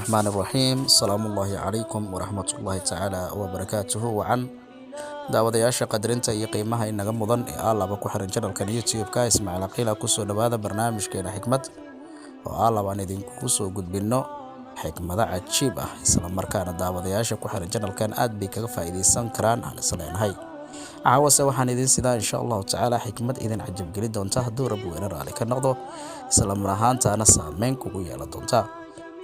الرحمن الرحيم السلام الله عليكم ورحمة الله تعالى وبركاته وعن daawadayaasha qadarinta iyo qiimaha inaga mudan ee aalaba ku xiran channelkan YouTube-ka Ismaaciil Aqila ku soo dhawaada barnaamijkeena xikmad oo aalaba aan idinku soo gudbino xikmada cajiib ah isla markaana daawadayaasha ku xiran channelkan aad bay kaga faa'iideysan karaan aan isleenahay caawase waxaan idin sidaa insha Allah tacaala xikmad idin cajab geli doonta hadduu Rabbi weerar raali ka noqdo isla marhaantaana saameyn kugu yeelan doonta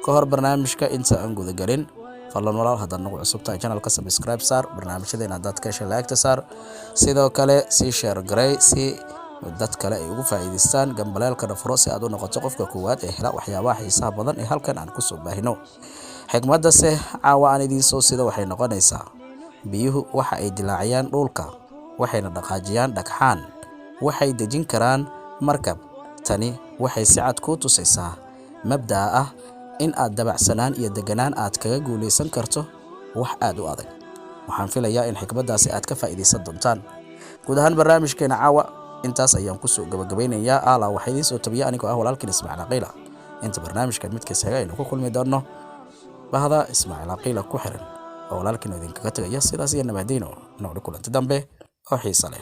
ka hor barnaamijka inta aan guda galin fadlan walaal haddii nagu cusubtahay channelka subscribe saar barnaamijyadeena dad ka shalaagta saar sidoo kale si share garay si dad kale ay ugu faa'iideystaan gambaleelka furo si aad u noqoto qofka koowaad ee hela waxyaabaha xiisaha badan ee halkan aan ku soo baahino xikmadase caawa aan idin soo sida waxay noqonaysaa biyuhu waxa ay dilaaciyaan dhulka waxayna dhaqaajiyaan dhagxaan waxay dejin karaan markab tani waxay si cad ku tusaysaa mabda'a ah in aad dabacsanaan iyo deganaan aad kaga guuleysan karto wax aad u adag waxaan filayaa in xikmadaasi aad ka faa'iideysan doontaan guud ahaan barnaamijkeena caawa intaas ayaan ku soo gabagabeynayaa ala waxa idin soo tabiya anigoo ah walaalkiin Ismaaciil Aqila inta barnaamijkan midkiisa haga aynu ku kulmi doono bahda Ismaaciil Aqila ku xiran oo walaalkiin idin kaga tagaya sidaas iyo nabadino noqdo kulanti dambe oo xiiso leh